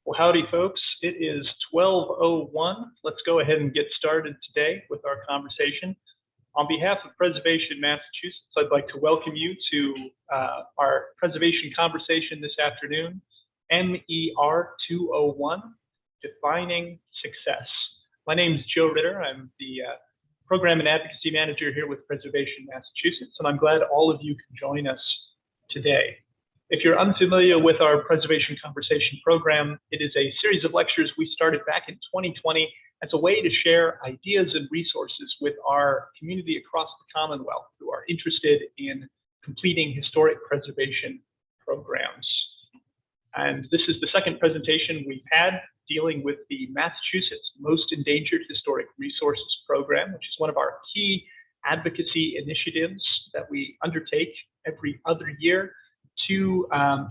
Well, howdy, folks. It is 12:01. Let's go ahead and get started today with our conversation. On behalf of Preservation Massachusetts, I'd like to welcome you to our preservation conversation this afternoon, MER 201, Defining Success. My name is Joe Ritter. I'm the Program and Advocacy Manager here with Preservation Massachusetts, and I'm glad all of you can join us today. If you're unfamiliar with our Preservation Conversation program, it is a series of lectures we started back in 2020 as a way to share ideas and resources with our community across the Commonwealth who are interested in completing historic preservation programs. And this is the second presentation we've had dealing with the Massachusetts Most Endangered Historic Resources Program, which is one of our key advocacy initiatives that we undertake every other year to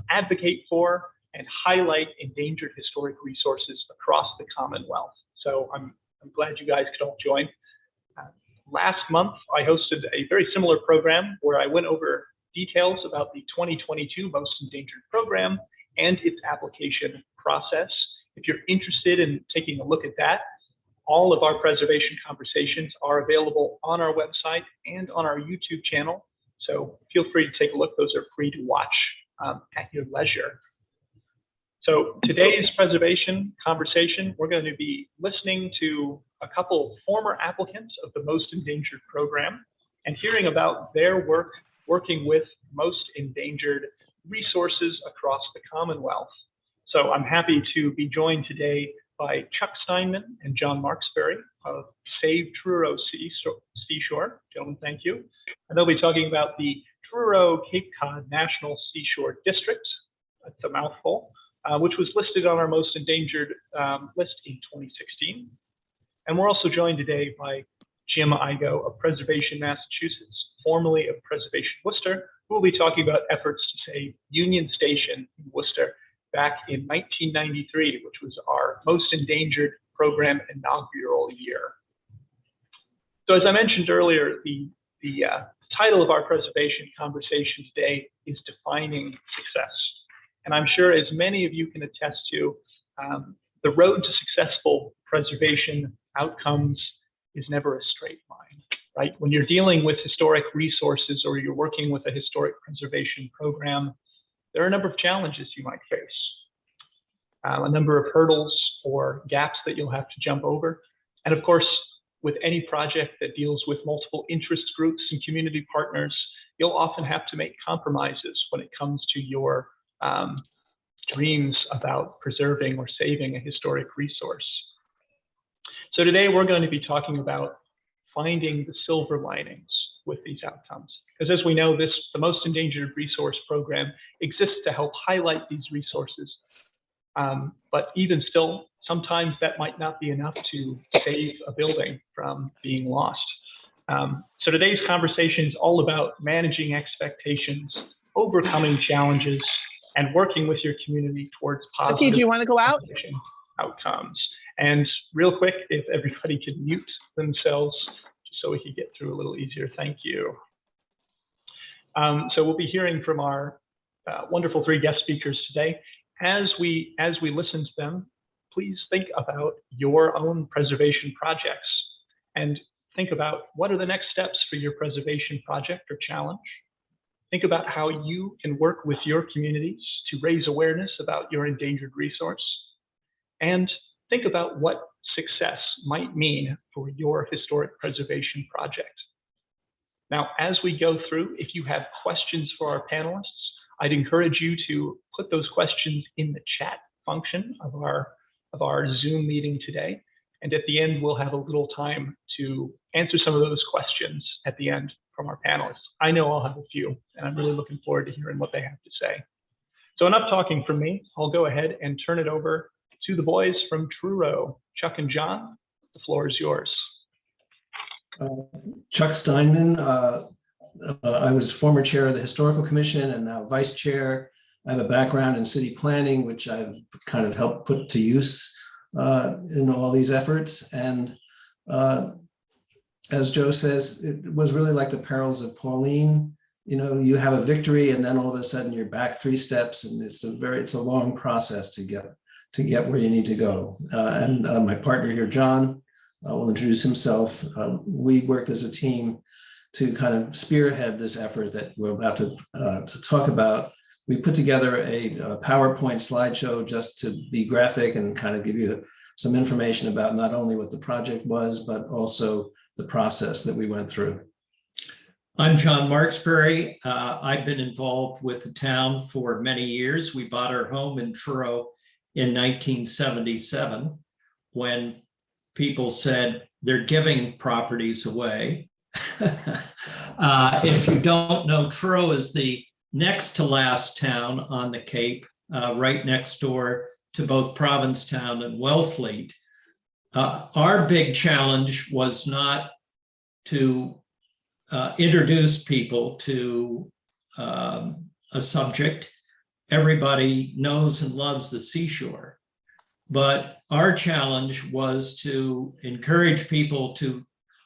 advocate for and highlight endangered historic resources across the Commonwealth. So I'm glad you guys could all join. Last month, I hosted a very similar program where I went over details about the 2022 Most Endangered Program and its application process. If you're interested in taking a look at that, all of our preservation conversations are available on our website and on our YouTube channel. So feel free to take a look. Those are free to watch at your leisure. So today's preservation conversation, we're going to be listening to a couple former applicants of the Most Endangered Program and hearing about their work working with most endangered resources across the Commonwealth. So I'm happy to be joined today by Chuck Steinman and John Marksberry of Save Truro Seashore. Gentlemen, thank you. And they'll be talking about the Truro Cape Cod National Seashore District. That's a mouthful, which was listed on our most endangered list in 2016. And we're also joined today by Jim Igo of Preservation Massachusetts, formerly of Preservation Worcester, who will be talking about efforts to save Union Station in Worcester back in 1993, which was our Most Endangered Program inaugural year. So as I mentioned earlier, the title of our preservation conversation today is Defining Success. And I'm sure as many of you can attest to, the road to successful preservation outcomes is never a straight line, right? When you're dealing with historic resources or you're working with a historic preservation program, there are a number of challenges you might face, a number of hurdles or gaps that you'll have to jump over. And of course, with any project that deals with multiple interest groups and community partners, you'll often have to make compromises when it comes to your dreams about preserving or saving a historic resource. So today we're going to be talking about finding the silver linings with these outcomes. Because as we know, the Most Endangered Resource Program exists to help highlight these resources. But even still, sometimes that might not be enough to save a building from being lost. So today's conversation is all about managing expectations, overcoming challenges, and working with your community towards positive Okay, do you want to go out? Outcomes. And real quick, if everybody could mute themselves just so we could get through a little easier. Thank you. So we'll be hearing from our wonderful three guest speakers today. As we listen to them, please think about your own preservation projects and think about what are the next steps for your preservation project or challenge. Think about how you can work with your communities to raise awareness about your endangered resource, and think about what success might mean for your historic preservation project. Now, as we go through, if you have questions for our panelists, I'd encourage you to put those questions in the chat function of our Zoom meeting today. And at the end, we'll have a little time to answer some of those questions at the end from our panelists. I know I'll have a few, and I'm really looking forward to hearing what they have to say. So enough talking from me. I'll go ahead and turn it over to the boys from Truro. Chuck and John, the floor is yours. Chuck Steinman. I was former chair of the Historical Commission and now vice chair. I have a background in city planning, which I've kind of helped put to use in all these efforts. And as Joe says, it was really like the perils of Pauline. You know, you have a victory and then all of a sudden you're back 3 steps, and it's a long process to to get where you need to go. And my partner here, John, will introduce himself. We worked as a team to kind of spearhead this effort that we're about to talk about. We put together a PowerPoint slideshow just to be graphic and kind of give you some information about not only what the project was, but also the process that we went through. I'm John Marksbury. I've been involved with the town for many years. We bought our home in Truro in 1977 when people said they're giving properties away. If you don't know, Truro is the next to last town on the Cape, right next door to both Provincetown and Wellfleet. Our big challenge was not to introduce people to a subject. Everybody knows and loves the seashore. But our challenge was to encourage people to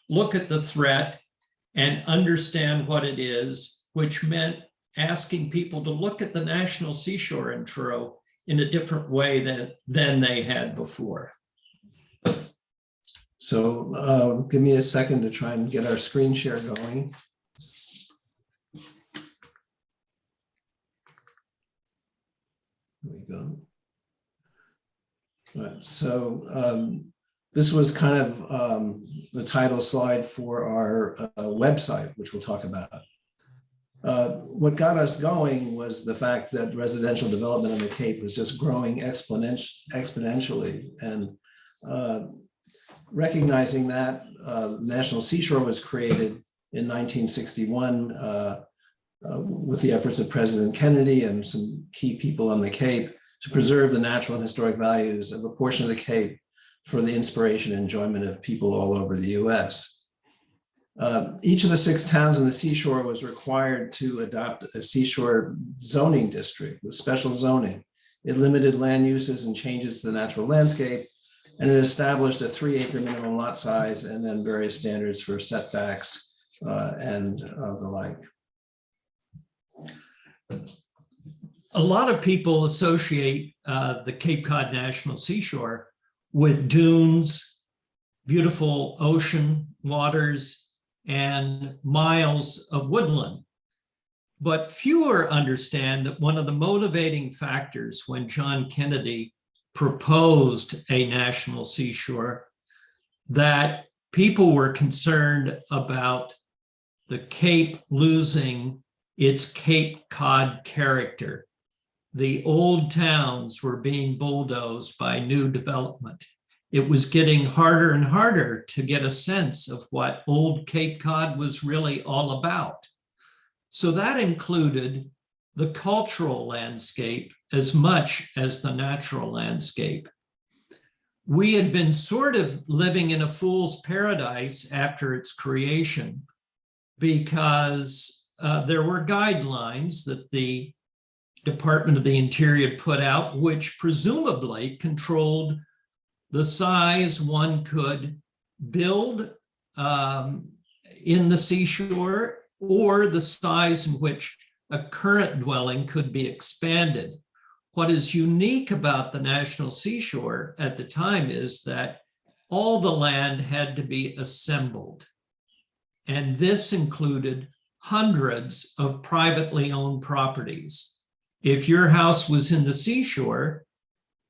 look at the threat and understand what it is, which meant asking people to look at the National Seashore in Truro in a different way than they had before. So give me a second to try and get our screen share going. There we go. All right, so this was kind of the title slide for our website, which we'll talk about. What got us going was the fact that residential development on the Cape was just growing exponentially, and recognizing that National Seashore was created in 1961 with the efforts of President Kennedy and some key people on the Cape to preserve the natural and historic values of a portion of the Cape for the inspiration and enjoyment of people all over the US. Each of the 6 towns on the seashore was required to adopt a seashore zoning district with special zoning. It limited land uses and changes to the natural landscape, and it established a 3-acre minimum lot size and then various standards for setbacks and the like. A lot of people associate the Cape Cod National Seashore with dunes, beautiful ocean waters, and miles of woodland. But fewer understand that one of the motivating factors when John Kennedy proposed a national seashore, that people were concerned about the Cape losing its Cape Cod character. The old towns were being bulldozed by new development. It was getting harder and harder to get a sense of what old Cape Cod was really all about. So that included the cultural landscape as much as the natural landscape. We had been sort of living in a fool's paradise after its creation because there were guidelines that the Department of the Interior put out, which presumably controlled the size one could build in the seashore or the size in which a current dwelling could be expanded. What is unique about the National Seashore at the time is that all the land had to be assembled. And this included hundreds of privately owned properties. If your house was in the seashore,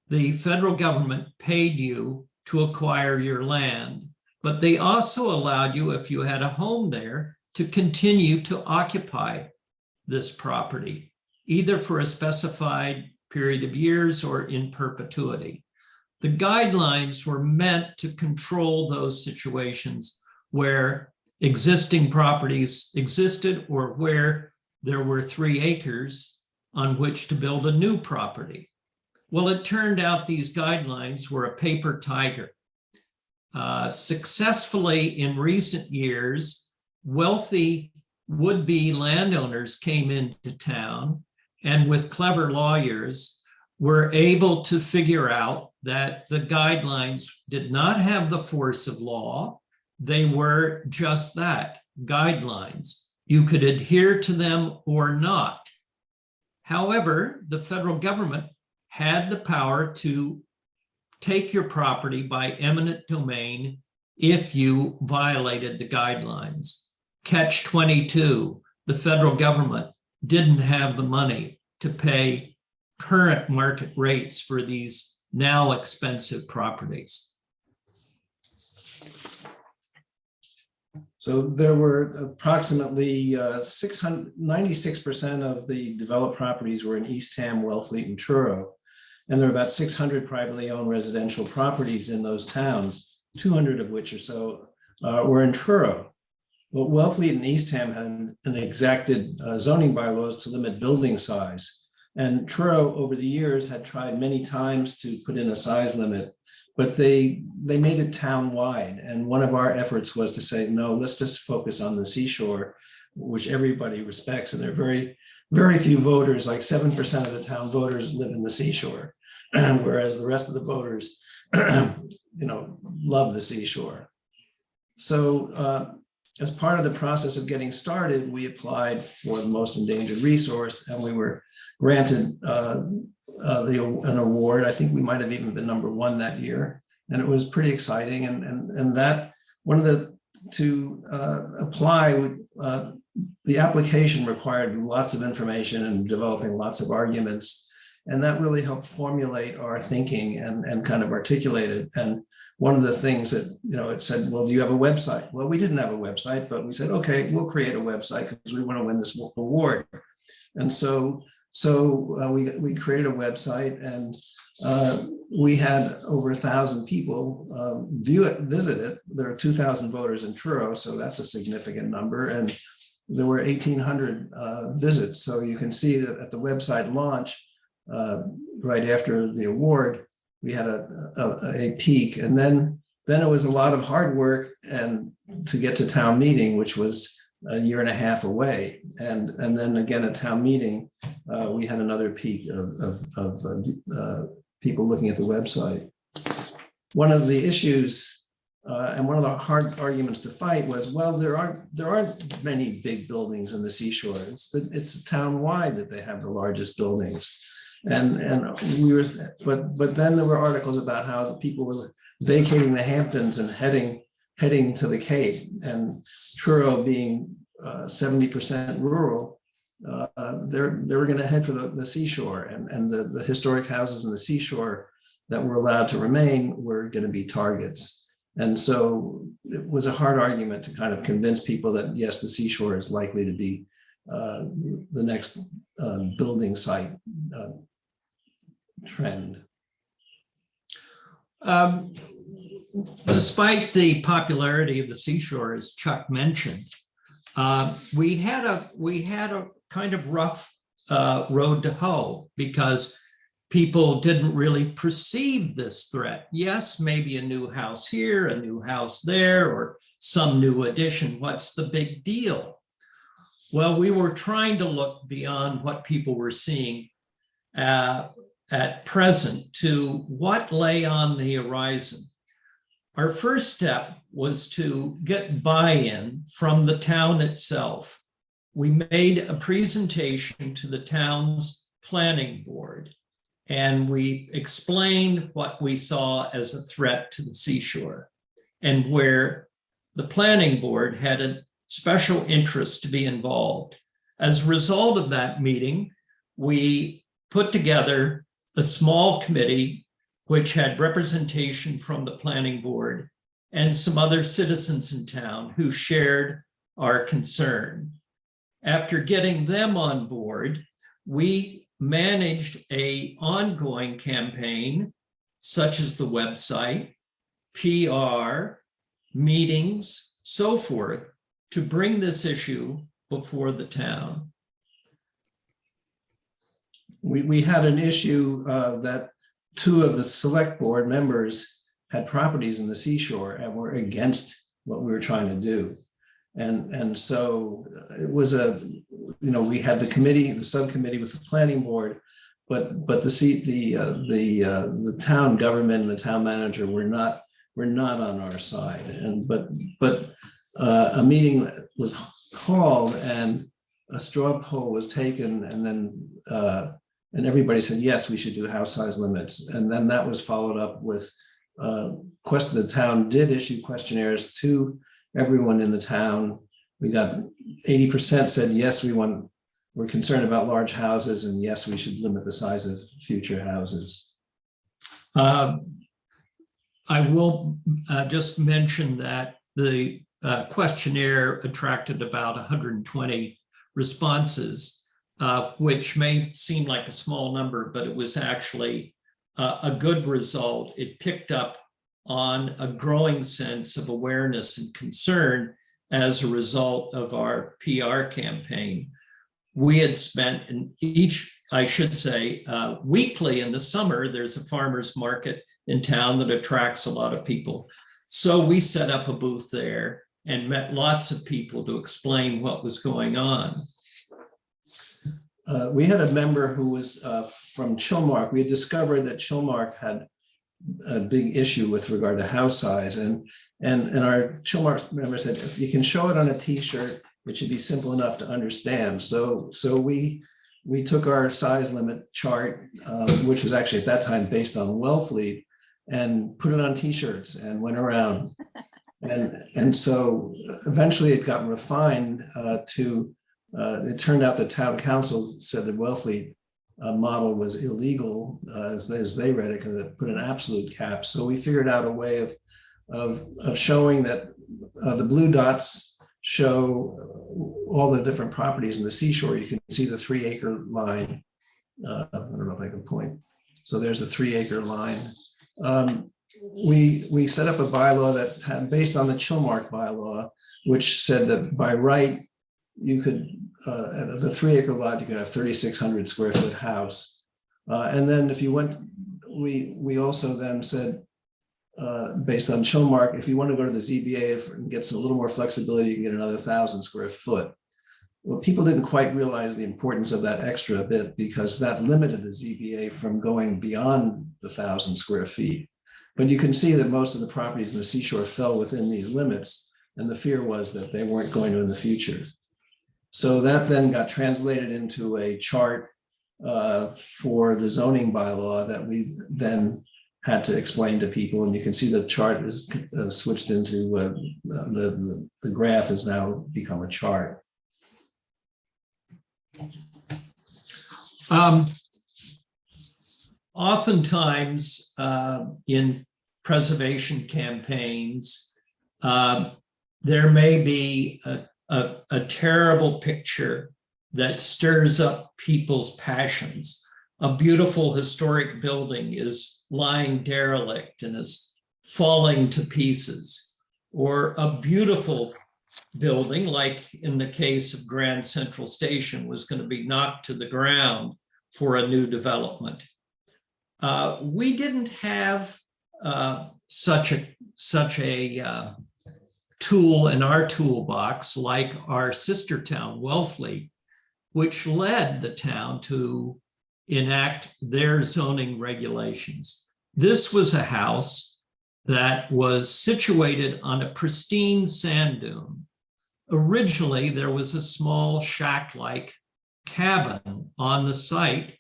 the federal government paid you to acquire your land, but they also allowed you, if you had a home there, to continue to occupy this property, either for a specified period of years or in perpetuity. The guidelines were meant to control those situations where existing properties existed or where there were 3 acres on which to build a new property. Well, it turned out these guidelines were a paper tiger. Successfully in recent years, wealthy would-be landowners came into town and with clever lawyers were able to figure out that the guidelines did not have the force of law. They were just that, guidelines. You could adhere to them or not. However, the federal government had the power to take your property by eminent domain if you violated the guidelines. Catch 22, the federal government didn't have the money to pay current market rates for these now expensive properties. So there were approximately 96% of the developed properties were in Eastham, Wellfleet, and Truro. And there are about 600 privately owned residential properties in those towns, 200 of which or so were in Truro. Well, Wellfleet and Eastham had an exacted zoning bylaws to limit building size. And Truro over the years had tried many times to put in a size limit, but they made it town-wide. And one of our efforts was to say, no, let's just focus on the seashore, which everybody respects. And there are very, very few voters, like 7% of the town voters live in the seashore, whereas the rest of the voters, love the seashore. So as part of the process of getting started, we applied for the most endangered resource, and we were granted an award. I think we might have even been #1 that year, and it was pretty exciting. And that one of the to apply, the application required lots of information and developing lots of arguments, and that really helped formulate our thinking and kind of articulate it. And one of the things that, it said, well, do you have a website? Well, we didn't have a website, but we said, okay, we'll create a website because we want to win this award. And so we created a website, and we had over 1,000 people visit it. There are 2,000 voters in Truro, so that's a significant number. And there were 1,800 visits. So you can see that at the website launch, right after the award, we had a peak, and then it was a lot of hard work and to get to town meeting, which was a year and a half away, and then again at town meeting, we had another peak of people looking at the website. One of the issues and one of the hard arguments to fight was, well, there aren't many big buildings in the seashore. It's town-wide that they have the largest buildings. And we were, but then there were articles about how the people were vacating the Hamptons and heading to the Cape, and Truro being 70% rural, they were going to head for the seashore, and the historic houses in the seashore that were allowed to remain were going to be targets. And so it was a hard argument to kind of convince people that yes, the seashore is likely to be the next building site trend. Despite the popularity of the seashore, as Chuck mentioned, we had a kind of rough road to hoe because people didn't really perceive this threat. Yes, maybe a new house here, a new house there, or some new addition. What's the big deal? Well, we were trying to look beyond what people were seeing at present to what lay on the horizon. Our first step was to get buy-in from the town itself. We made a presentation to the town's planning board, and we explained what we saw as a threat to the seashore and where the planning board had a special interest to be involved. As a result of that meeting, we put together a small committee which had representation from the planning board and some other citizens in town who shared our concern. After getting them on board, we managed an ongoing campaign, such as the website, PR, meetings, so forth, to bring this issue before the town. We had an issue that 2 of the select board members had properties in the seashore and were against what we were trying to do. And so it was we had the committee, the subcommittee with the planning board, but the town government and the town manager were not on our side. But a meeting was called and a straw poll was taken, and then And everybody said, yes, we should do house size limits. And then that was followed up with the town did issue questionnaires to everyone in the town. We got 80% said, yes, we're concerned about large houses, and yes, we should limit the size of future houses. I will just mention that the questionnaire attracted about 120 responses, which may seem like a small number, but it was actually a good result. It picked up on a growing sense of awareness and concern as a result of our PR campaign. We had spent I should say, weekly in the summer, there's a farmer's market in town that attracts a lot of people. So we set up a booth there and met lots of people to explain what was going on. We had a member who was from Chilmark. We had discovered that Chilmark had a big issue with regard to house size. And our Chilmark member said, if you can show it on a t-shirt, it should be simple enough to understand. So we took our size limit chart, which was actually at that time based on Wellfleet, and put it on t-shirts and went around. And so eventually it got refined it turned out the town council said the Wellfleet model was illegal as they read it, because it put an absolute cap. So we figured out a way of showing that the blue dots show all the different properties in the seashore. You can see the 3-acre line. I don't know if I can point. So there's a 3-acre line. We set up a bylaw that had, based on the Chilmark bylaw, which said that by right, you could, at the 3-acre lot, you could have 3,600 square foot house. And then if you went, we also then said, based on Chilmark, if you want to go to the ZBA and get a little more flexibility, you can get another 1,000 square foot. Well, people didn't quite realize the importance of that extra bit, because that limited the ZBA from going beyond the 1,000 square feet. But you can see that most of the properties in the seashore fell within these limits, and the fear was that they weren't going to in the future. So that then got translated into a chart for the zoning bylaw that we then had to explain to people. And you can see the chart is switched into the graph has now become a chart. Oftentimes in preservation campaigns, there may be a terrible picture that stirs up people's passions. A beautiful historic building is lying derelict and is falling to pieces, or a beautiful building, like in the case of Grand Central Station, was going to be knocked to the ground for a new development. We didn't have such a tool in our toolbox like our sister town, Wellfleet, which led the town to enact their zoning regulations. This was a house that was situated on a pristine sand dune. Originally, there was a small shack-like cabin on the site,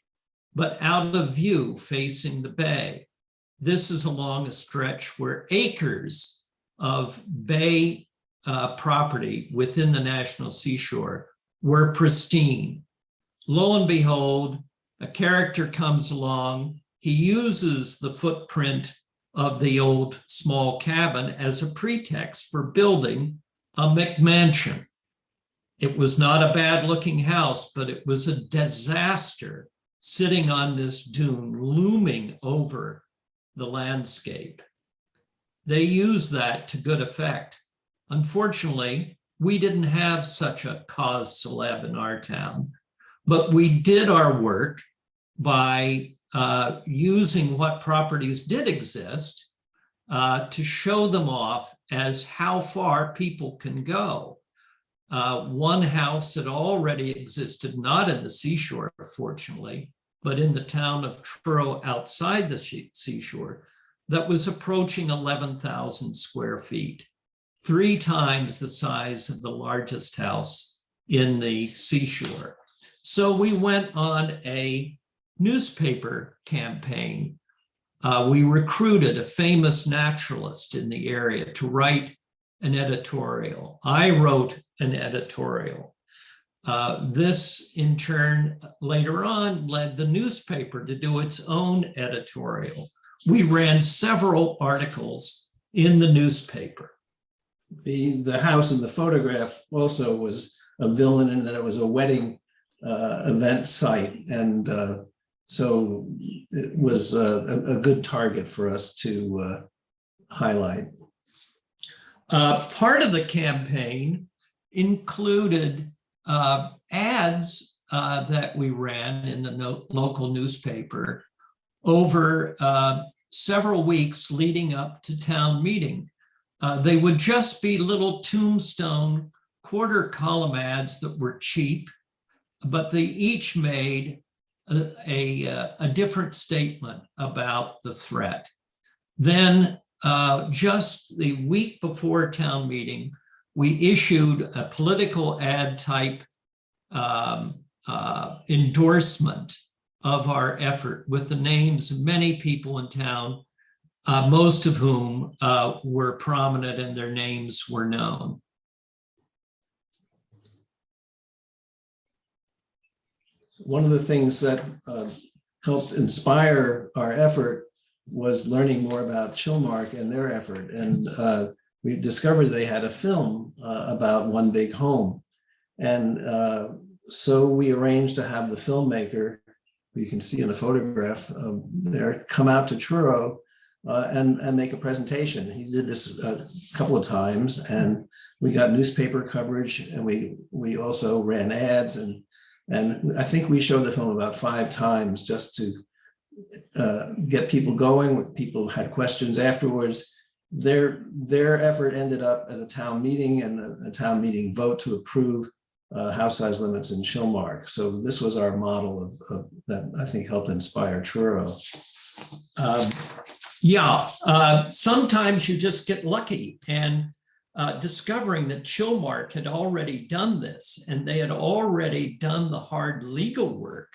but out of view facing the bay. This is along a stretch where acres of bay property within the National Seashore were pristine. Lo and behold, a character comes along. He uses the footprint of the old small cabin as a pretext for building a McMansion. It was not a bad looking house, but it was a disaster sitting on this dune, looming over the landscape. They used that to good effect. Unfortunately, we didn't have such a cause célèbre in our town, but we did our work by using what properties did exist to show them off as how far people can go. One house that already existed, not in the seashore, fortunately, but in the town of Truro outside the seashore, that was approaching 11,000 square feet, 3 times the size of the largest house in the seashore. So we went on a newspaper campaign. We recruited a famous naturalist in the area to write an editorial. I wrote an editorial. This, in turn, later on, led the newspaper to do its own editorial. We ran several articles in the newspaper. The house in the photograph also was a villain in that it was a wedding event site. And so it was a good target for us to highlight. Part of the campaign included ads that we ran in the local newspaper over several weeks leading up to town meeting. They would just be little tombstone quarter column ads that were cheap, but they each made a different statement about the threat. Then just the week before town meeting, we issued a political ad type endorsement of our effort with the names of many people in town, most of whom were prominent and their names were known. One of the things that helped inspire our effort was learning more about Chilmark and their effort. And we discovered they had a film about One Big Home. And so we arranged to have the filmmaker, who you can see in the photograph there, come out to Truro and make a presentation. He did this a couple of times, and we got newspaper coverage, and we also ran ads, and I think we showed the film about 5 times just to get people going. People had questions afterwards. Their effort ended up at a town meeting and a town meeting vote to approve house size limits in Chilmark. So this was our model of that I think helped inspire Truro. Sometimes you just get lucky, and discovering that Chilmark had already done this, and they had already done the hard legal work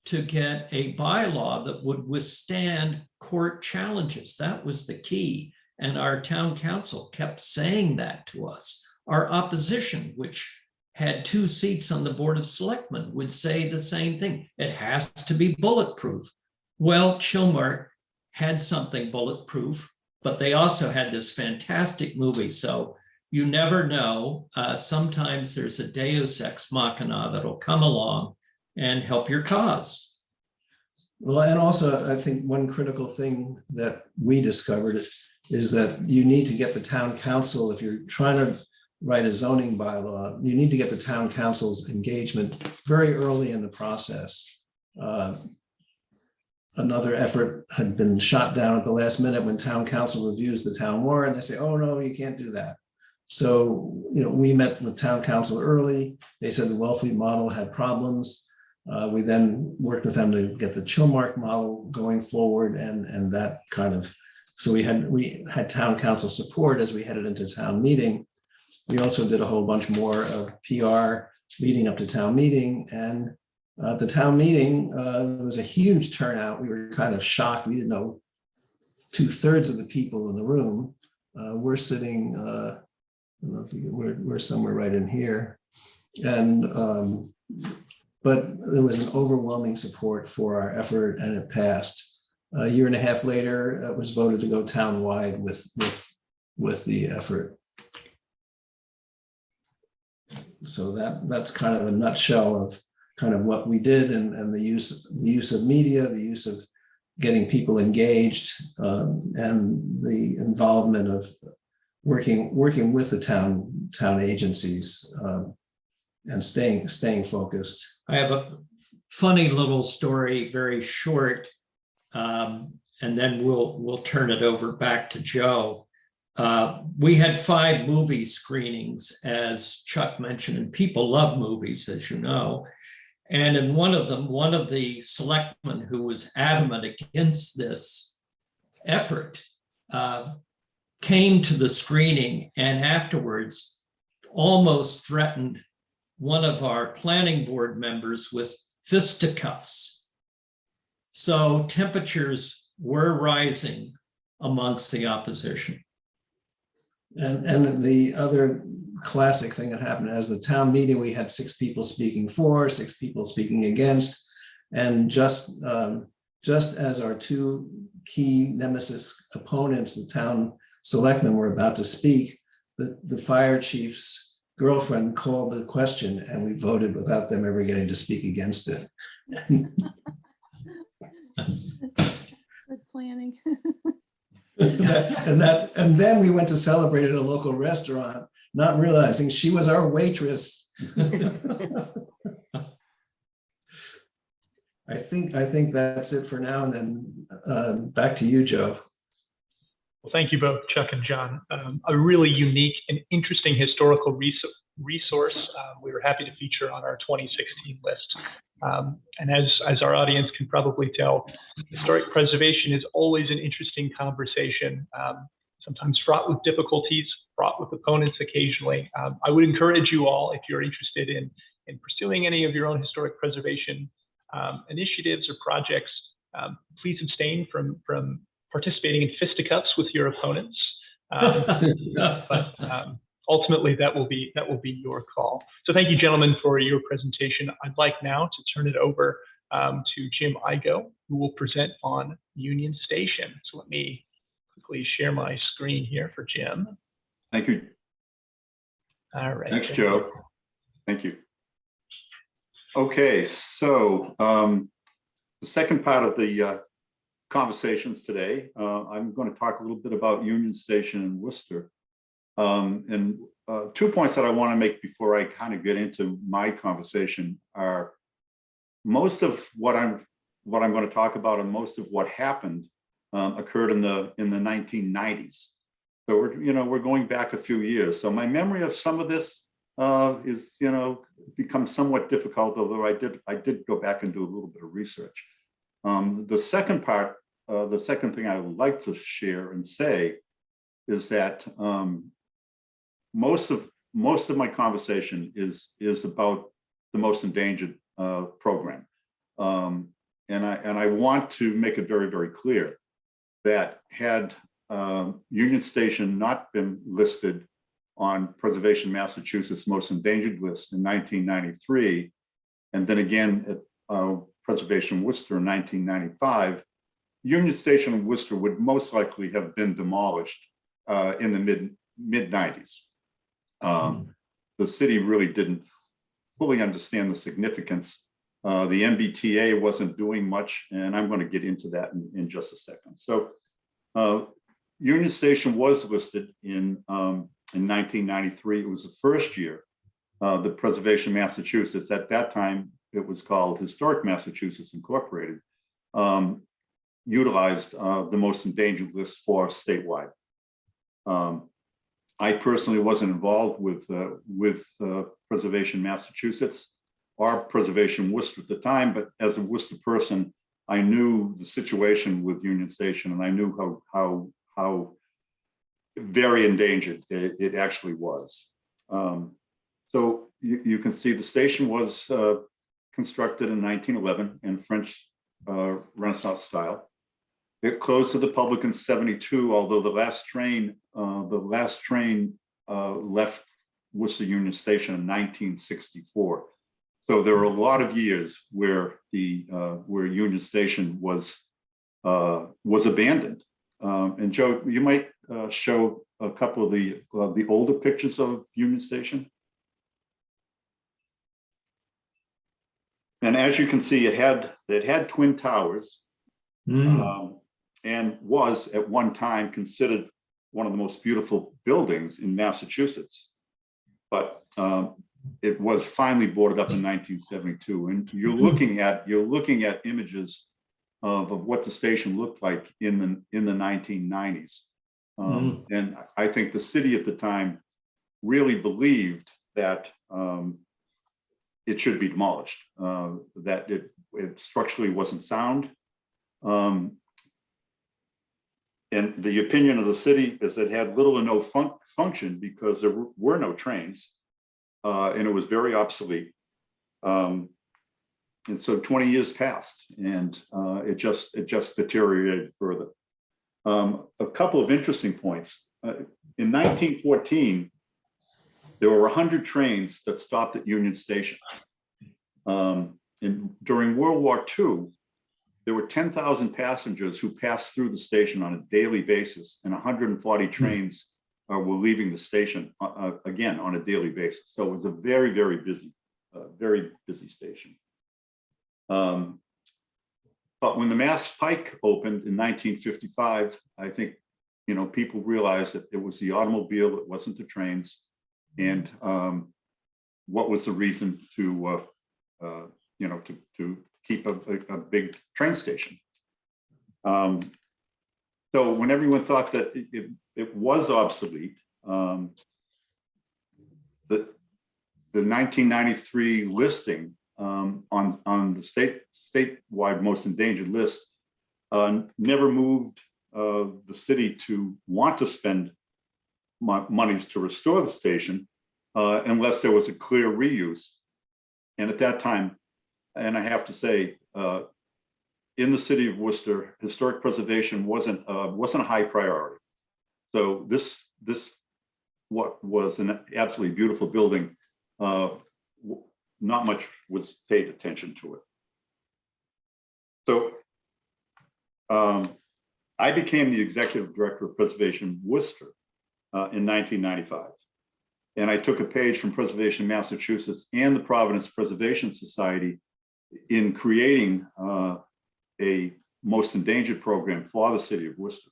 to get a bylaw that would withstand court challenges. That was the key. And our town council kept saying that to us. Our opposition, which had 2 seats on the Board of Selectmen, would say the same thing. It has to be bulletproof. Well, Chilmark had something bulletproof, but they also had this fantastic movie. So you never know. Sometimes there's a deus ex machina that'll come along and help your cause. Well, and also I think one critical thing that we discovered is that you need to get the town council, if you're trying to write a zoning bylaw, you need to get the town council's engagement very early in the process. Another effort had been shot down at the last minute when town council reviews the town warrant. They say, oh no, you can't do that. So, we met with town council early. They said the Wellfleet model had problems. We then worked with them to get the Chilmark model going forward, and that kind of, so we had town council support as we headed into town meeting. We also did a whole bunch more of PR leading up to town meeting, and at the town meeting, there was a huge turnout. We were kind of shocked. We didn't know 2/3 of the people in the room. We're sitting, I don't know if we're somewhere right in here. And, but there was an overwhelming support for our effort, and it passed. A year and a half later, it was voted to go townwide with the effort. So that's kind of a nutshell of kind of what we did, and the use of media, the use of getting people engaged, and the involvement of working with the town agencies, and staying focused. I have a funny little story, very short, and then we'll turn it over back to Joe. We had 5 movie screenings, as Chuck mentioned, and people love movies, as you know. And in one of them, one of the selectmen who was adamant against this effort came to the screening, and afterwards almost threatened one of our planning board members with fisticuffs. So temperatures were rising amongst the opposition. And the other classic thing that happened as the town meeting, we had 6 people speaking for, 6 people speaking against. And just as our 2 key nemesis opponents, the town selectmen, were about to speak, the fire chief's girlfriend called the question and we voted without them ever getting to speak against it. Good planning. And then we went to celebrate at a local restaurant, not realizing she was our waitress. I think that's it for now, and then back to you, Joe. Well, thank you both, Chuck and John. A really unique and interesting historical resource we were happy to feature on our 2016 list. And as our audience can probably tell, historic preservation is always an interesting conversation, sometimes fraught with difficulties, fraught with opponents occasionally. I would encourage you all, if you're interested in pursuing any of your own historic preservation initiatives or projects, please abstain from participating in fisticuffs with your opponents. But ultimately, that will be your call. So thank you, gentlemen, for your presentation. I'd like now to turn it over to Jim Igo, who will present on Union Station. So let me quickly share my screen here for Jim. Thank you. All right. Thanks, Joe. Thank you. Okay, so the second part of the conversations today, I'm going to talk a little bit about Union Station in Worcester. And 2 points that I want to make before I kind of get into my conversation are most of what I'm going to talk about, and most of what happened occurred in the 1990s. So we're going back a few years. So my memory of some of this is become somewhat difficult, although I did go back and do a little bit of research. The second part, the second thing I would like to share and say is that most of my conversation is about the most endangered program, and I want to make it very, very clear that had Union Station not been listed on Preservation Massachusetts Most Endangered list in 1993, and then again at Preservation Worcester in 1995, Union Station in Worcester would most likely have been demolished in the mid-90s. The city really didn't fully understand the significance. The MBTA wasn't doing much, and I'm going to get into that in just a second. So Union Station was listed in 1993. It was the first year the Preservation Massachusetts, at that time it was called Historic Massachusetts Incorporated, utilized the most endangered list for statewide. I personally wasn't involved with Preservation Massachusetts or Preservation Worcester at the time, but as a Worcester person, I knew the situation with Union Station, and I knew how very endangered it actually was. So you can see the station was constructed in 1911 in French Renaissance style. It closed to the public in '72, although the last train left Worcester Union Station in 1964. So there were a lot of years where where Union Station was abandoned. And Joe, you might show a couple of the older pictures of Union Station. And as you can see, it had twin towers. And was at one time considered one of the most beautiful buildings in Massachusetts. But it was finally boarded up in 1972. And you're looking at images of what the station looked like in the 1990s. And I think the city at the time really believed that it should be demolished, that it structurally wasn't sound. And the opinion of the city is that it had little or no function because there were no trains, and it was very obsolete. And so 20 years passed, and it just deteriorated further. A couple of interesting points. In 1914, there were 100 trains that stopped at Union Station. And during World War II, there were 10,000 passengers who passed through the station on a daily basis, and 140 trains were leaving the station again on a daily basis. So it was a very, very busy station. But when the Mass Pike opened in 1955, I think, you know, people realized that it was the automobile, it wasn't the trains. And what was the reason to, you know, to keep a big train station? So when everyone thought that it was obsolete, the 1993 listing on the statewide most endangered list never moved the city to want to spend monies to restore the station unless there was a clear reuse. And at that time, and I have to say, in the city of Worcester, historic preservation wasn't a high priority. So this what was an absolutely beautiful building, not much was paid attention to it. So I became the executive director of Preservation Worcester in 1995. And I took a page from Preservation Massachusetts and the Providence Preservation Society in creating a most endangered program for the city of Worcester.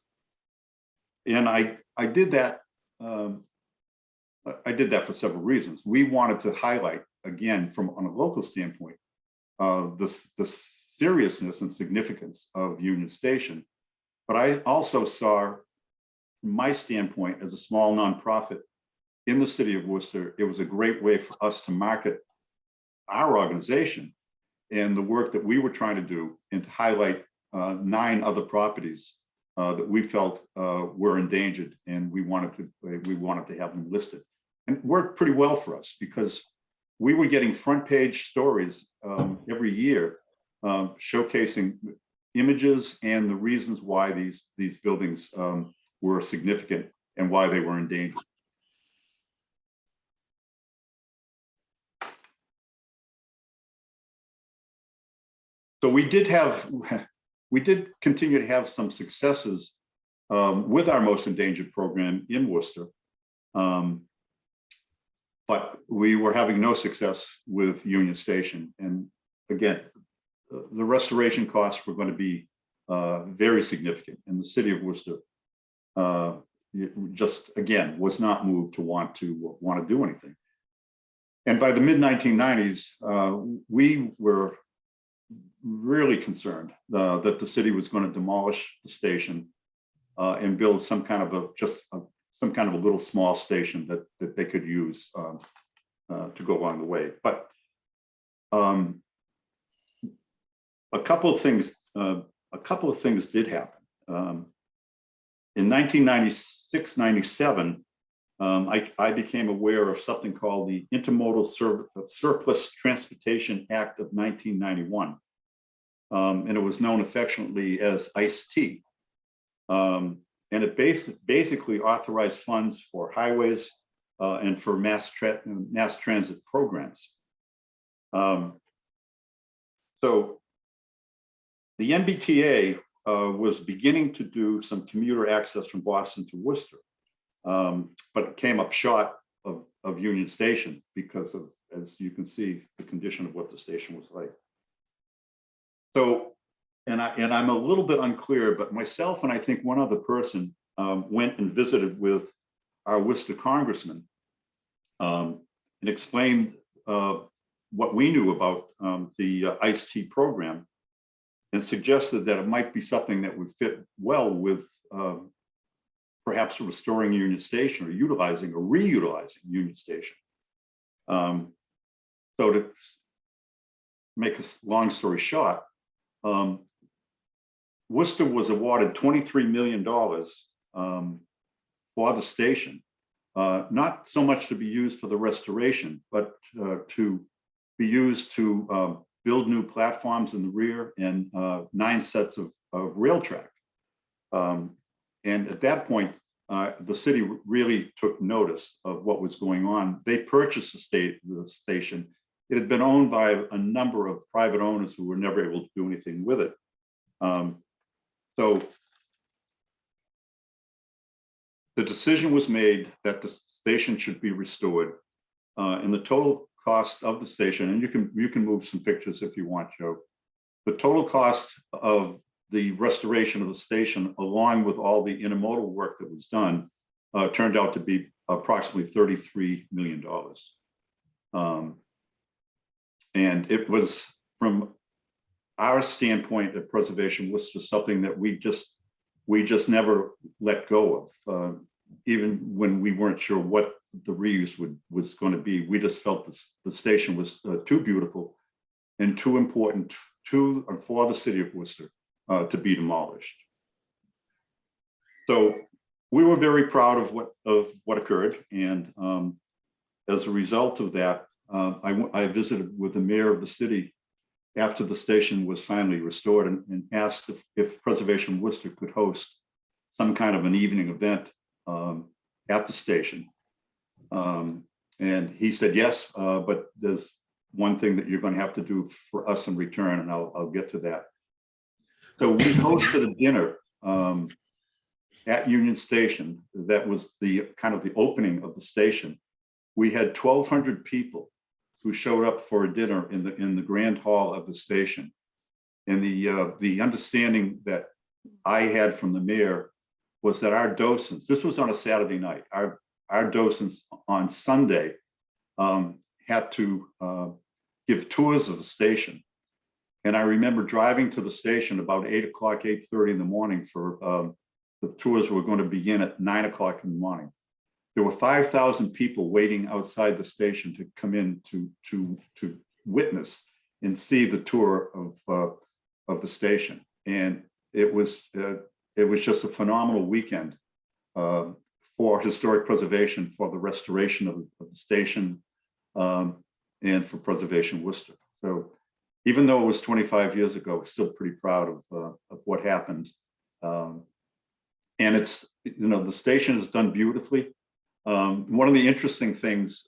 And I did that. I did that for several reasons. We wanted to highlight, again, from on a local standpoint, the seriousness and significance of Union Station. But I also saw, from my standpoint, as a small nonprofit in the city of Worcester, it was a great way for us to market our organization and the work that we were trying to do, and to highlight 9 other properties that we felt were endangered, and we wanted to have them listed. And it worked pretty well for us because we were getting front page stories every year showcasing images and the reasons why these buildings were significant and why they were endangered. So we did continue to have some successes with our most endangered program in Worcester. But we were having no success with Union Station. And again, the restoration costs were going to be very significant. And the city of Worcester just, again, was not moved to want to do anything. And by the mid-1990s, we were really concerned that the city was going to demolish the station and build some kind of a little small station that they could use to go along the way. But a couple of things did happen. In 1996-97, I became aware of something called the Intermodal Surplus Transportation Act of 1991. And it was known affectionately as ICE-T. And it basically authorized funds for highways and for mass transit programs. So the MBTA was beginning to do some commuter access from Boston to Worcester, but it came up short of Union Station because of, as you can see, the condition of what the station was like. So, and I'm a little bit unclear, but myself and I think one other person went and visited with our Worcester congressman and explained what we knew about the ICE-T program, and suggested that it might be something that would fit well with perhaps restoring Union Station or utilizing or reutilizing Union Station. So to make a long story short, Worcester was awarded $23 million for the station, not so much to be used for the restoration, but to be used to build new platforms in the rear, and 9 sets of rail track. And at that point, the city really took notice of what was going on. They purchased the station. It had been owned by a number of private owners who were never able to do anything with it. So the decision was made that the station should be restored, and the total cost of the station, and you can move some pictures if you want, Joe. The total cost of the restoration of the station, along with all the intermodal work that was done, turned out to be approximately $33 million. And it was, from our standpoint at Preservation Worcester, something that we just never let go of, even when we weren't sure what the reuse was going to be. We just felt the station was too beautiful and too important to and for the city of Worcester to be demolished. So we were very proud of what occurred, and as a result of that, I visited with the mayor of the city after the station was finally restored, and asked if Preservation Worcester could host some kind of an evening event at the station. And he said yes, but there's one thing that you're going to have to do for us in return, and I'll get to that. So we hosted a dinner at Union Station. That was the kind of the opening of the station. We had 1,200 people who showed up for a dinner in the grand hall of the station. And the understanding that I had from the mayor was that our docents, this was on a Saturday night, our docents on Sunday had to give tours of the station. And I remember driving to the station about 8 o'clock, 8:30 in the morning for the tours were going to begin at 9 o'clock in the morning. There were 5,000 people waiting outside the station to come in to witness and see the tour of the station. And it was just a phenomenal weekend for historic preservation, for the restoration of the station, and for Preservation Worcester. So even though it was 25 years ago, we're still pretty proud of what happened. And it's, the station is done beautifully. One of the interesting things,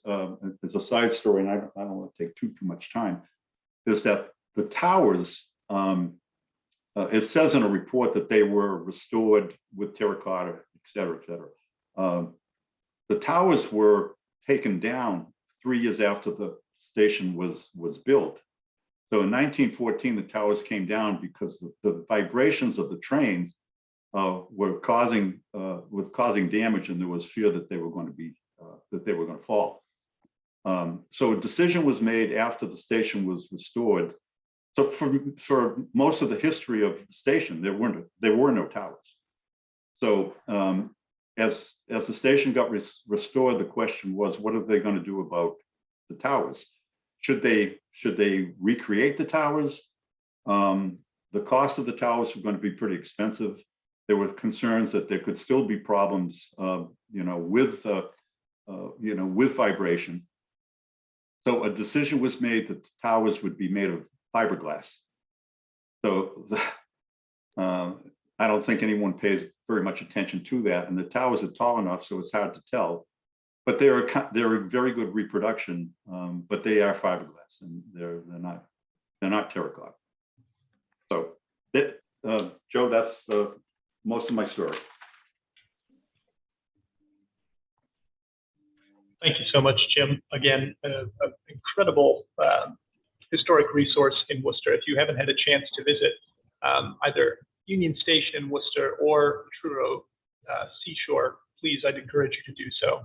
as a side story, and I don't want to take too much time, is that the towers, it says in a report that they were restored with terracotta, et cetera, et cetera. The towers were taken down 3 years after the station was built. So in 1914, the towers came down because the vibrations of the trains were causing damage, and there was fear that they were going to fall. So a decision was made after the station was restored. So for most of the history of the station, there were no towers. So as the station got restored, the question was, what are they going to do about the towers? Should they recreate the towers? The cost of the towers were going to be pretty expensive. There were concerns that there could still be problems, with vibration. So a decision was made that the towers would be made of fiberglass. So I don't think anyone pays very much attention to that. And the towers are tall enough, so it's hard to tell. But they're a very good reproduction, but they are fiberglass, and they're not terracotta. So Joe, that's most of my story. Thank you so much, Jim. Again, an incredible historic resource in Worcester. If you haven't had a chance to visit either Union Station in Worcester or Truro Seashore, please, I'd encourage you to do so.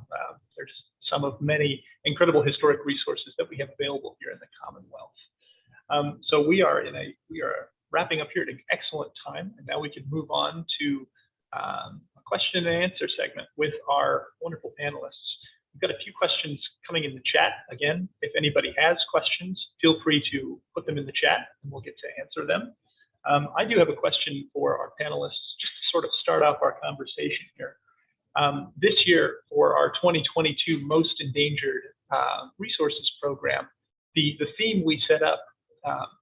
There's some of many incredible historic resources that we have available here in the Commonwealth. So we are wrapping up here at an excellent time, and now we can move on to a question and answer segment with our wonderful panelists. We've got a few questions coming in the chat. Again, if anybody has questions, feel free to put them in the chat and we'll get to answer them. I do have a question for our panelists, just to sort of start off our conversation here. This year, for our 2022 Most Endangered Resources Program, the theme we set up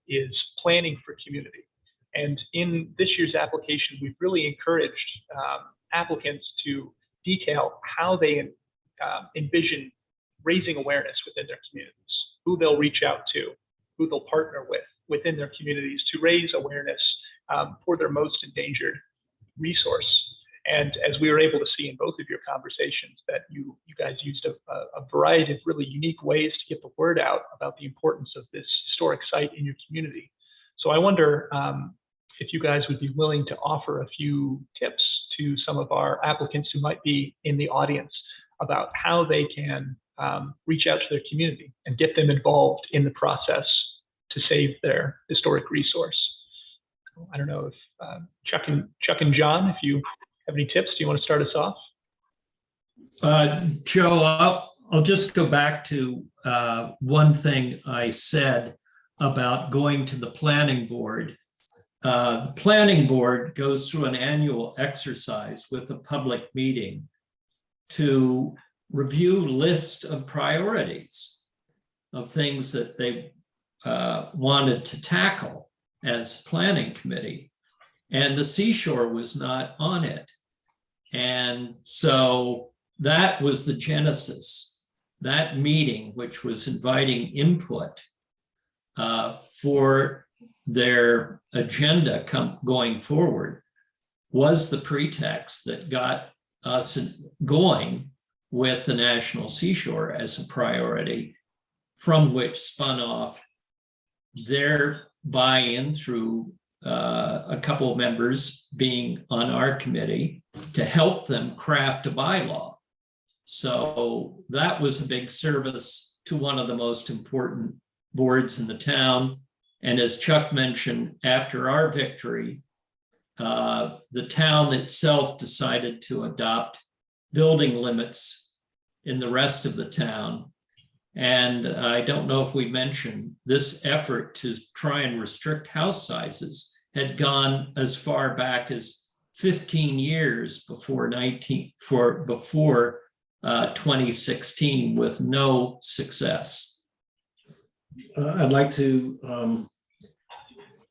is planning for community. And in this year's application, we've really encouraged applicants to detail how they envision raising awareness within their communities, who they'll reach out to, who they'll partner with within their communities to raise awareness for their most endangered resource. And as we were able to see in both of your conversations, that you guys used a variety of really unique ways to get the word out about the importance of this historic site in your community. So I wonder if you guys would be willing to offer a few tips to some of our applicants who might be in the audience about how they can reach out to their community and get them involved in the process to save their historic resource. I don't know if Chuck and John, if you have any tips, do you want to start us off? Joe, I'll just go back to one thing I said about going to the planning board. The planning board goes through an annual exercise with a public meeting to review list of priorities of things that they wanted to tackle as planning committee. And the seashore was not on it. And so that was the genesis. That meeting, which was inviting input for their agenda going forward, was the pretext that got us going with the National Seashore as a priority, from which spun off their buy-in through a couple of members being on our committee to help them craft a bylaw. So that was a big service to one of the most important boards in the town. And as Chuck mentioned, after our victory, the town itself decided to adopt building limits in the rest of the town. And I don't know if we mentioned this effort to try and restrict house sizes had gone as far back as 15 years before 2016 with no success. I'd like to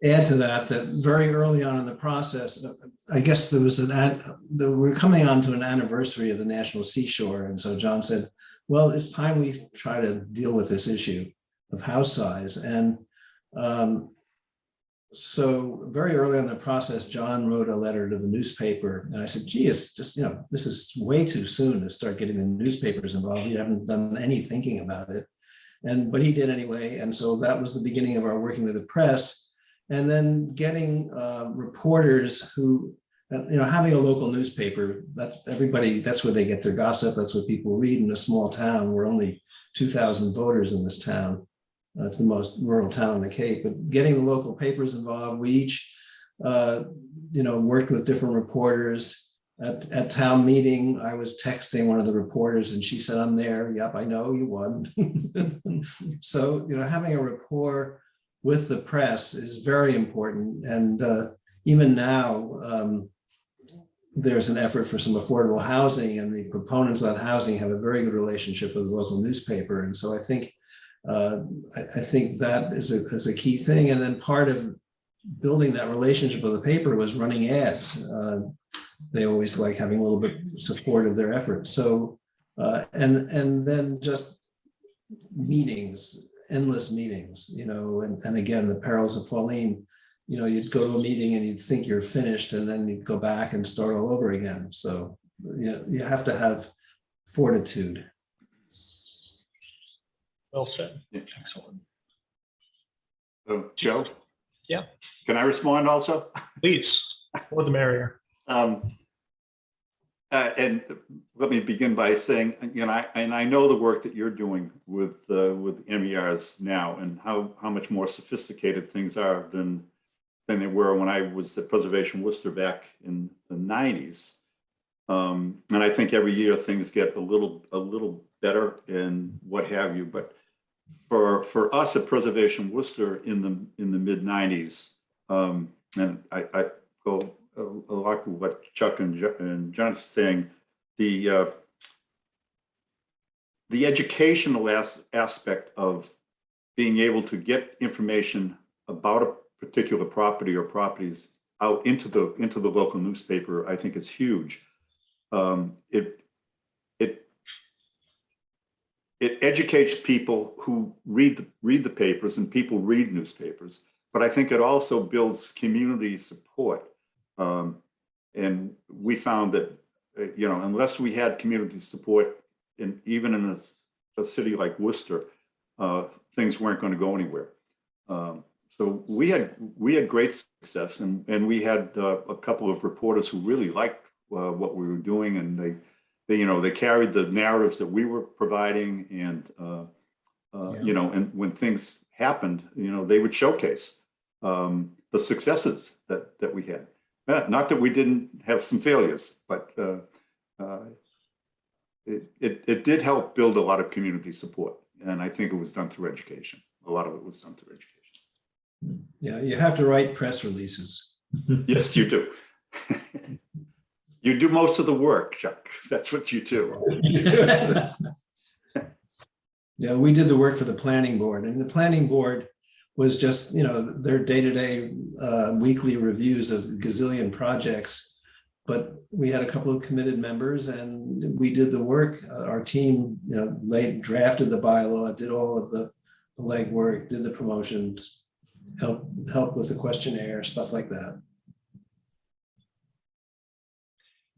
add to that very early on in the process, I guess there was we're coming on to an anniversary of the National Seashore. And so John said, well, it's time we try to deal with this issue of house size. And so very early on in the process, John wrote a letter to the newspaper. And I said, gee, it's just, this is way too soon to start getting the newspapers involved. We haven't done any thinking about it. But he did anyway. And so that was the beginning of our working with the press. And then getting reporters who, having a local newspaper, that's where they get their gossip. That's what people read in a small town. We're only 2,000 voters in this town. It's the most rural town on the Cape. But getting the local papers involved, we each, worked with different reporters. At town meeting, I was texting one of the reporters and she said, I'm there. Yep, I know you won. So, having a rapport with the press is very important. And even now, there's an effort for some affordable housing, and the proponents of that housing have a very good relationship with the local newspaper. And so I think that is a key thing. And then part of building that relationship with the paper was running ads. They always like having a little bit of support of their efforts. So, and then just meetings, endless meetings, and again, the perils of Pauline, you'd go to a meeting and you'd think you're finished and then you'd go back and start all over again. So you have to have fortitude. Well said. Yeah. Excellent. So, Joe? Yeah. Can I respond also? Please, more the merrier. And let me begin by saying, I know the work that you're doing with MERs now, and how much more sophisticated things are than they were when I was at Preservation Worcester back in the 90s. And I think every year things get a little better and what have you. But for us at Preservation Worcester in the mid 90s, and I go a lot with what Chuck and John are saying, the educational aspect of being able to get information about a particular property or properties out into the local newspaper, I think is huge. It educates people who read the papers, and people read newspapers, but I think it also builds community support. And we found that, unless we had community support, even in a city like Worcester, things weren't going to go anywhere. So we had great success, and we had a couple of reporters who really liked what we were doing, and they carried the narratives that we were providing, and and when things happened, they would showcase the successes that we had. Not that we didn't have some failures, but it did help build a lot of community support, and I think it was done through education. A lot of it was done through education. Yeah, you have to write press releases. Yes, you do. You do most of the work, Chuck. That's what you do. Yeah, we did the work for the planning board, and the planning board was just, their day-to-day weekly reviews of a gazillion projects. But we had a couple of committed members, and we did the work. Our team, drafted the bylaw, did all of the legwork, did the promotions, help with the questionnaire, stuff like that.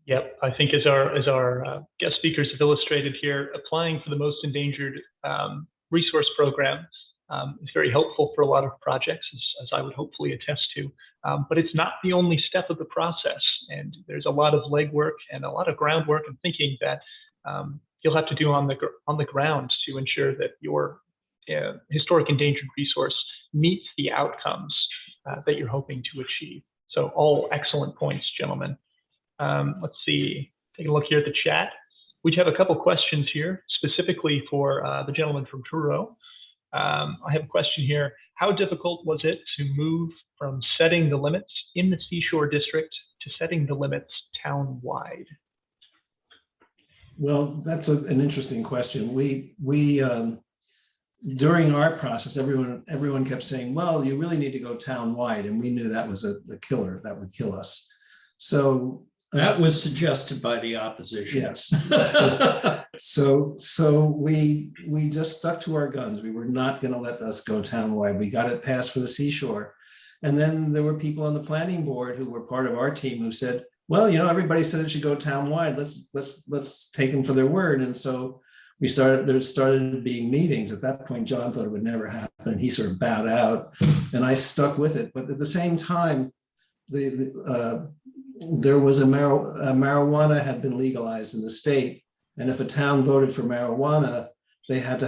Yep, I think as our guest speakers have illustrated here, applying for the most endangered resource program is very helpful for a lot of projects, as I would hopefully attest to. But it's not the only step of the process, and there's a lot of legwork and a lot of groundwork and thinking that you'll have to do on the ground to ensure that your historic endangered resource meets the outcomes that you're hoping to achieve. So all excellent points, gentlemen. Let's see, take a look here at the chat. We have a couple questions here, specifically for the gentleman from Truro. I have a question here. How difficult was it to move from setting the limits in the Seashore District to setting the limits town-wide? Well, that's an interesting question. We during our process, everyone kept saying, well, you really need to go town-wide, and we knew that was a killer, that would kill us. So that was suggested by the opposition. Yes. So we just stuck to our guns. We were not going to let us go town-wide. We got it passed for the Seashore. And then there were people on the planning board who were part of our team who said, well, everybody said it should go town-wide. Let's take them for their word. And so there started being meetings. At that point, John thought it would never happen. He sort of bowed out, and I stuck with it. But at the same time, there was marijuana had been legalized in the state, and if a town voted for marijuana, if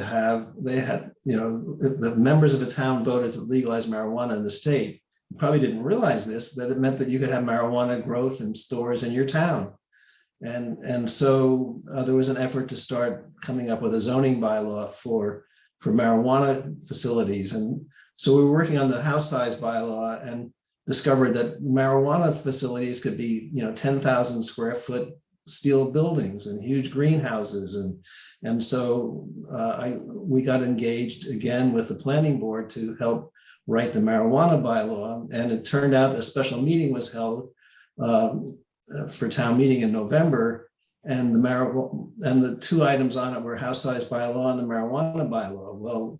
the members of a town voted to legalize marijuana in the state, you probably didn't realize this, that it meant that you could have marijuana growth in stores in your town. And so there was an effort to start coming up with a zoning bylaw for marijuana facilities. And so we were working on the house size bylaw and discovered that marijuana facilities could be, 10,000 square foot steel buildings and huge greenhouses. And so we got engaged again with the planning board to help write the marijuana bylaw. And it turned out a special meeting was held for town meeting in November, and the two items on it were house size bylaw and the marijuana bylaw. Well,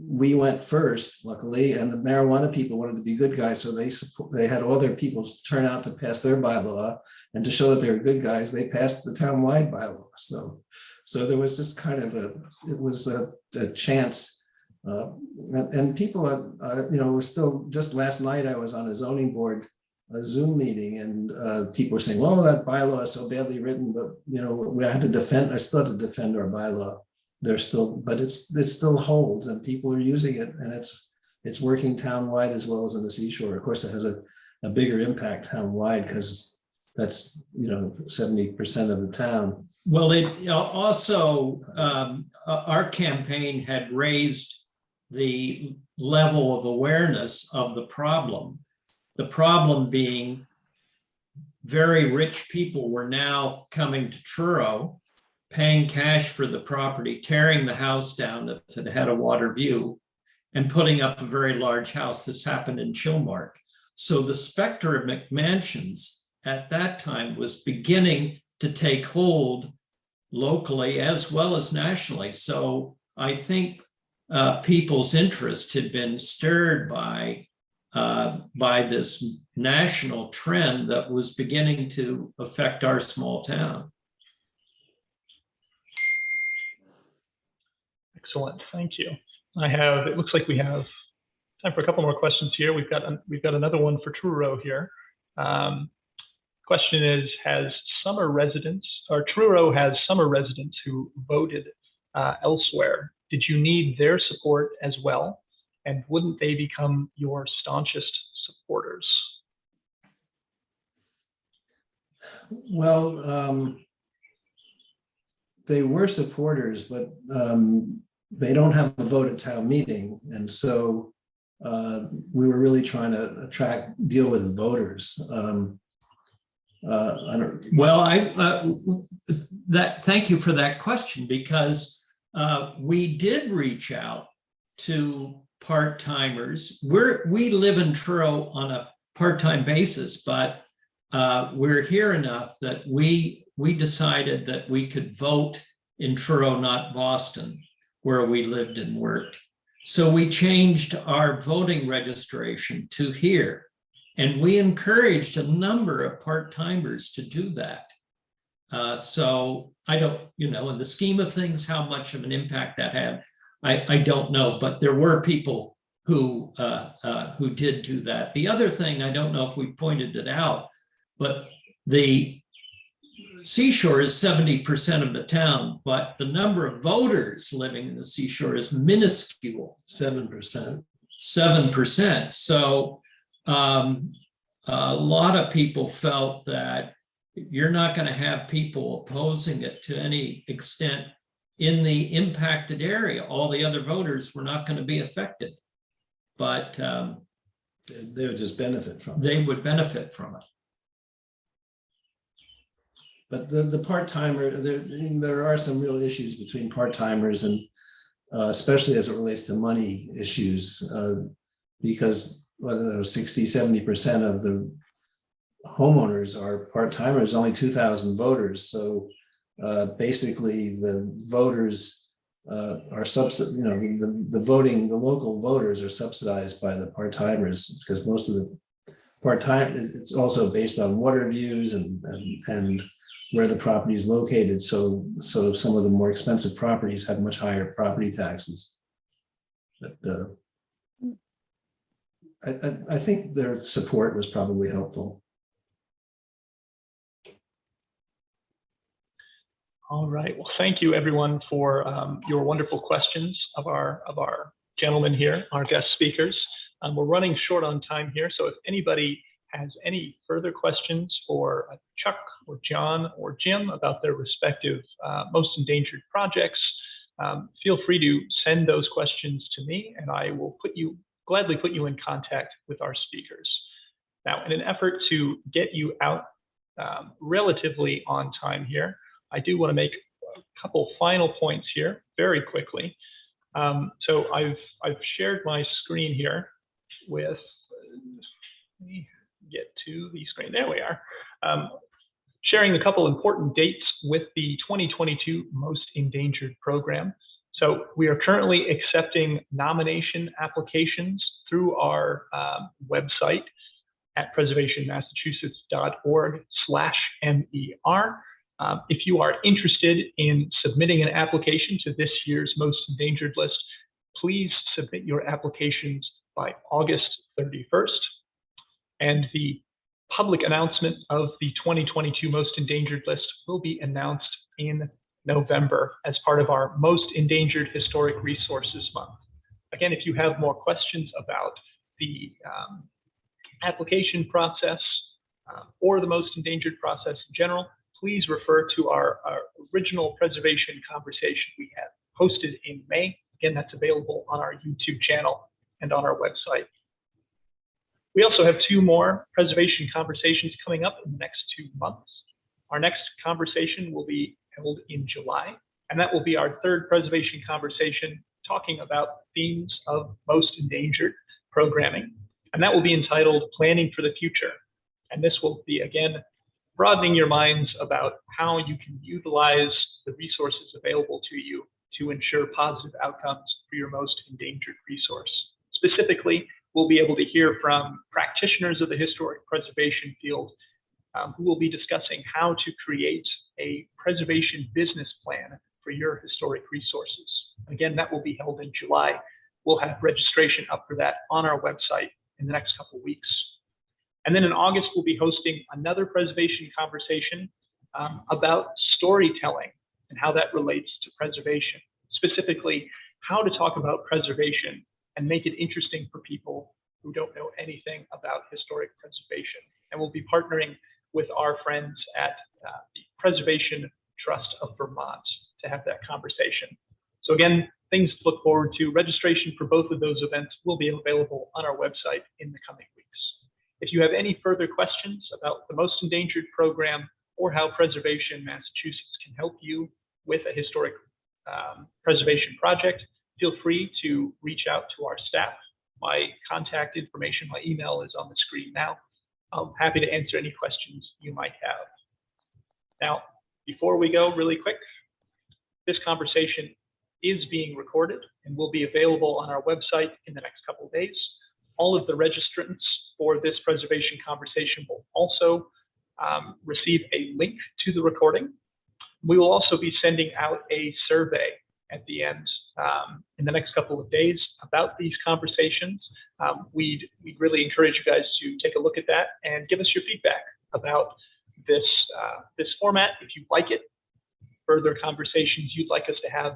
we went first, luckily, and the marijuana people wanted to be good guys, so they had all their people turn out to pass their bylaw, and to show that they were good guys, they passed the town-wide bylaw. So there was just kind of a chance, and people were still. Just last night, I was on a zoning board, a Zoom meeting, and people were saying, well, that bylaw is so badly written, but I still had to defend our bylaw. But it still holds, and people are using it, and it's working town-wide as well as in the Seashore. Of course, it has a bigger impact town-wide because that's 70% of the town. Well, it also our campaign had raised the level of awareness of the problem. The problem being very rich people were now coming to Truro, paying cash for the property, tearing the house down if it had a water view, and putting up a very large house. This happened in Chilmark. So the specter of McMansions at that time was beginning to take hold locally as well as nationally. So I think people's interest had been stirred by this national trend that was beginning to affect our small town. Excellent, thank you. It looks like we have time for a couple more questions here. We've got another one for Truro here. Question is, Truro has summer residents who voted elsewhere. Did you need their support as well? And wouldn't they become your staunchest supporters? Well, they were supporters, but they don't have a vote at town meeting. And so we were really trying to deal with voters. Thank you for that question, because we did reach out to part-timers. We live in Truro on a part-time basis, but we're here enough that we decided that we could vote in Truro, not Boston, where we lived and worked. So we changed our voting registration to here, and we encouraged a number of part-timers to do that. So I don't, in the scheme of things, how much of an impact that had, I don't know, but there were people who did do that. The other thing, I don't know if we pointed it out, but the Seashore is 70% of the town, but the number of voters living in the Seashore is minuscule. 7%. 7%. So a lot of people felt that you're not going to have people opposing it to any extent in the impacted area. All the other voters were not going to be affected, but they would just benefit from it. They would benefit from it. But the part-timer, there are some real issues between part-timers, and especially as it relates to money issues, because 60–70% of the homeowners are part-timers, only 2,000 voters. So basically the voters are subsidized, the local voters are subsidized by the part-timers, because most of the part-time, it's also based on water views and where the property is located. So some of the more expensive properties have much higher property taxes. But I think their support was probably helpful. All right. Well, thank you everyone for your wonderful questions of our gentlemen here, our guest speakers. We're running short on time here, so if anybody has any further questions for Chuck or John or Jim about their respective most endangered projects, feel free to send those questions to me, and I will gladly put you in contact with our speakers. Now, in an effort to get you out relatively on time here, I do want to make a couple final points here very quickly. So I've shared my screen here with, let me get to the screen, there we are. Sharing a couple important dates with the 2022 Most Endangered Program. So we are currently accepting nomination applications through our website at preservationmassachusetts.org/MER. If you are interested in submitting an application to this year's Most Endangered list, please submit your applications by August 31st. And the public announcement of the 2022 Most Endangered list will be announced in November as part of our Most Endangered Historic Resources Month. Again, if you have more questions about the application process or the Most Endangered process in general, please refer to our original preservation conversation we had posted in May. Again, that's available on our YouTube channel and on our website. We also have 2 more preservation conversations coming up in the next 2 months. Our next conversation will be held in July, and that will be our 3rd preservation conversation talking about themes of most endangered programming. And that will be entitled Planning for the Future. And this will be, again, broadening your minds about how you can utilize the resources available to you to ensure positive outcomes for your most endangered resource. Specifically, we'll be able to hear from practitioners of the historic preservation field who will be discussing how to create a preservation business plan for your historic resources. Again, that will be held in July. We'll have registration up for that on our website in the next couple of weeks. And then in August, we'll be hosting another preservation conversation about storytelling and how that relates to preservation. Specifically, how to talk about preservation and make it interesting for people who don't know anything about historic preservation. And we'll be partnering with our friends at the Preservation Trust of Vermont to have that conversation. So again, things to look forward to. Registration for both of those events will be available on our website in the coming weeks. If you have any further questions about the Most Endangered program or how Preservation Massachusetts can help you with a historic preservation project, feel free to reach out to our staff. My contact information, my email is on the screen now. I'm happy to answer any questions you might have. Now, before we go really quick, this conversation is being recorded and will be available on our website in the next couple of days. All of the registrants for this preservation conversation will also receive a link to the recording. We will also be sending out a survey at the end in the next couple of days about these conversations. We'd really encourage you guys to take a look at that and give us your feedback about this, this format, if you like it, further conversations you'd like us to have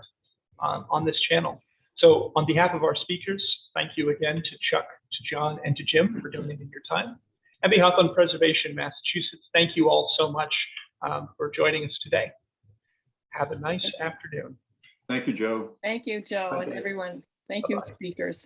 on this channel. So on behalf of our speakers, thank you again to Chuck, to John, and to Jim for donating your time. On behalf of Preservation Massachusetts, thank you all so much for joining us today. Have a nice afternoon. Thank you, Joe. Thank you, Joe, and Bye-bye. everyone. Thank you, Bye-bye. speakers.